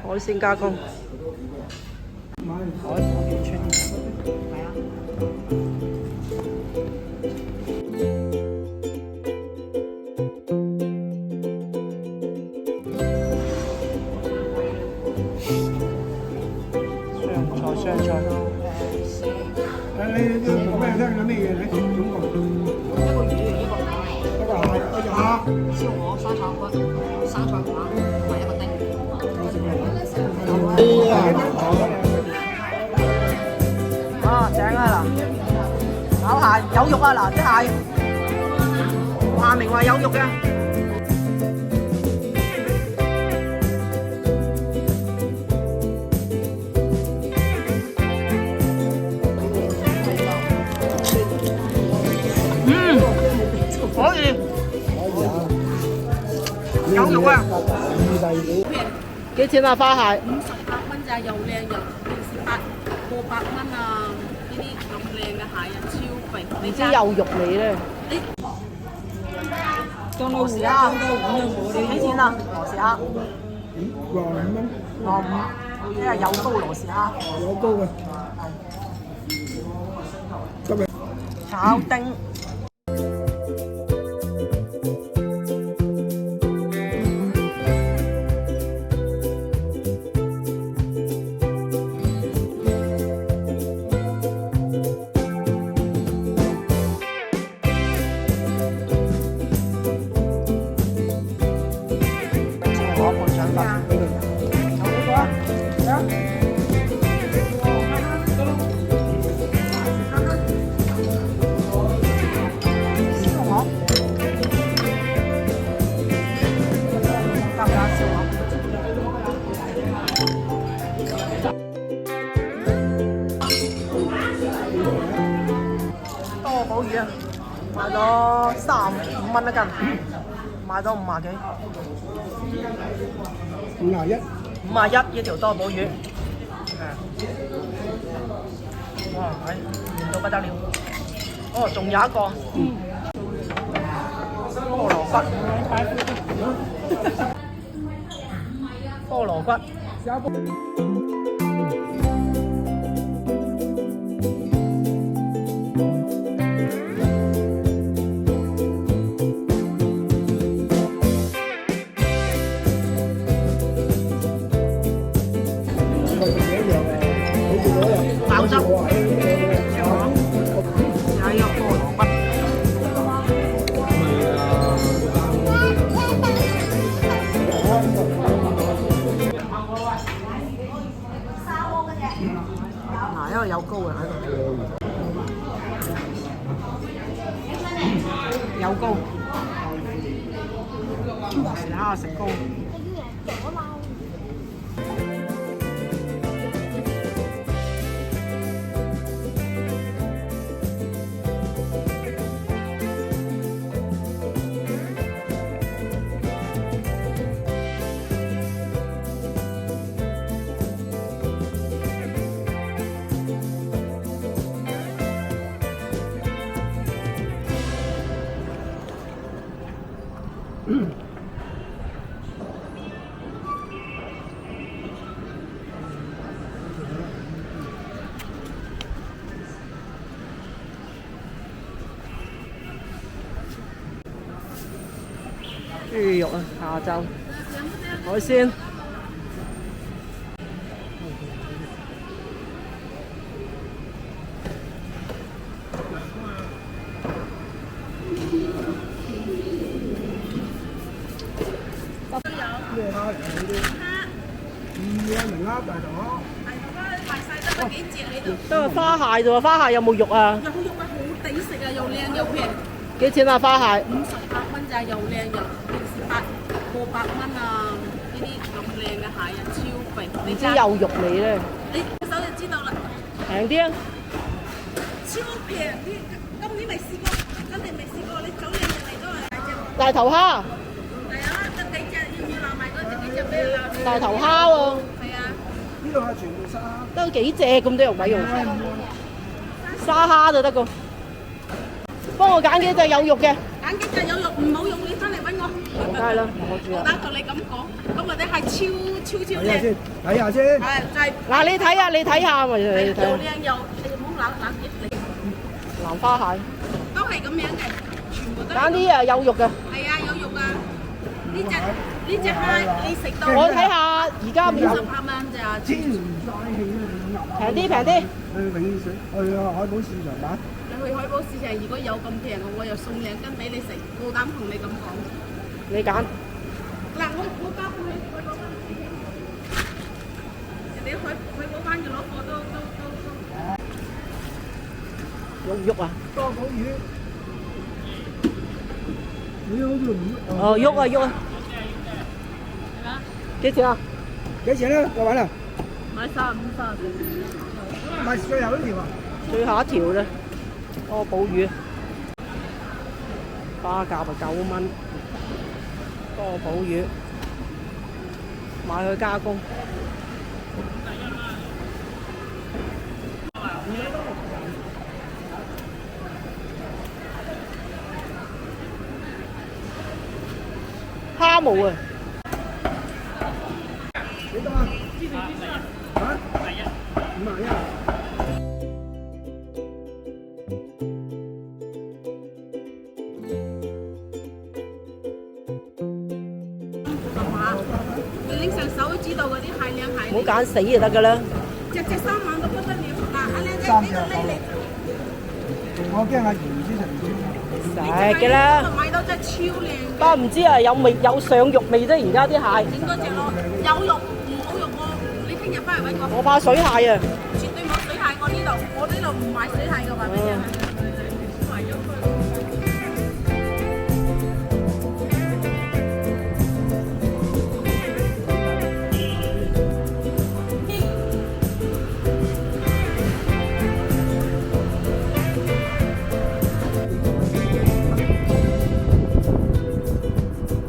海鮮加工。海鮮串。係啊。香菜。你講俾我聽有咩嘢？你總共一個魚，一個蟹，一個蝦，燒鵝、生炒骨、生菜quả同埋一個丁。啊，正啊嗱，炒蟹有肉啊嗱，啲蟹話明話有肉嘅。可以，有肉啊！幾錢啊？花蟹58蚊咋，又靚又過百蚊啊！呢啲咁靚嘅蟹啊，超肥！你知有肉嚟咧？螺絲蝦幾錢啊？螺絲蝦65蚊， 65，即係有膏螺絲蝦。有膏嘅。今日炒丁。多寶魚啊，賣咗35蚊一斤，賣咗50幾。51呢條多寶魚，哇，甜到不得了。哦，仲有一個菠蘿骨，菠蘿骨。爆汁，有一個菠蘿骨。嗱，因為有膏嘅喺度，有膏，時下食膏。豬肉啊，下晝海鮮。明啦，大頭。賣晒得幾隻喺度？得個花蟹啫喎，花蟹有冇肉啊？有肉啊，好抵食啊，又靚又平。幾錢啊？花蟹58蚊咋，又靚又過百蚊啊！呢啲咁靚嘅蟹啊，超肥。你知有肉嚟咧？你手就知道啦。平啲啊！超平啲，今年未試過，真係未試過。你早兩日嚟都係大隻。大頭蝦。係啊，得幾隻要唔要鬧埋嗰隻幾隻俾你鬧？大頭蝦喎。係啊。呢度係全部沙蝦。得幾隻咁多肉咪用？沙蝦就得個。幫我揀幾隻有肉嘅。揀幾隻有肉唔好用，你翻嚟揾我。梗係啦，我知啦。我打同你咁講，咁或者係超超睇下靚。先，睇下先。係就係嗱，你睇下，你睇下咪你睇。又靚又你唔好攬結你。蘭花蟹，都係咁樣嘅，全部都係。揀啲有肉嘅。係啊，有肉啊！呢隻蝦你食到。我睇下而家面58蚊咋。天唔晒氣啊！平啲平啲。去永水，去海寶市場買。你去海寶市場，如果有咁平嘅，我又送2斤俾你食，夠膽同你咁講。你揀。嗱，我包去海寶灣，人哋海寶灣嘅攞貨都。肉啊！多寶魚，魚好似唔喐。哦，喐啊喐啊！幾錢啊？幾錢咧？各位啦，買35、34。買最後一條啊！最後一條咧，多寶魚，花甲啊9蚊，多寶魚，買去加工。蝦毛啊！幾多啊？嚇？51。你拎上手都知道嗰啲蟹靚蟹。唔好揀死就得㗎啦。隻3萬都不得了。嗱，阿靚仔呢個拎嚟。我驚阿賢唔知食唔知。食嘅啦。買到隻超靚。不過唔知啊，有味有上肉味啫，而家啲蟹。整多隻咯，有肉唔好肉喎。你聽日翻嚟揾我。我怕水蟹啊！絕對冇水蟹，我呢度唔買水蟹嘅話俾你聽。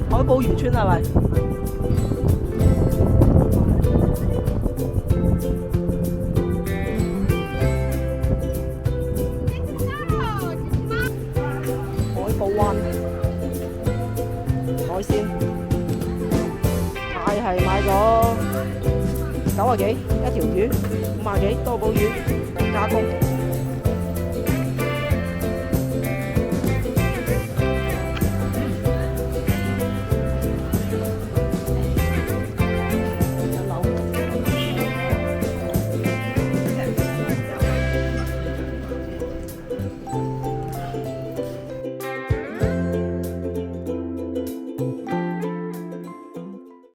海寶漁村係咪？海寶灣海鮮，蟹係買咗90幾一條魚，50幾多寶魚加工。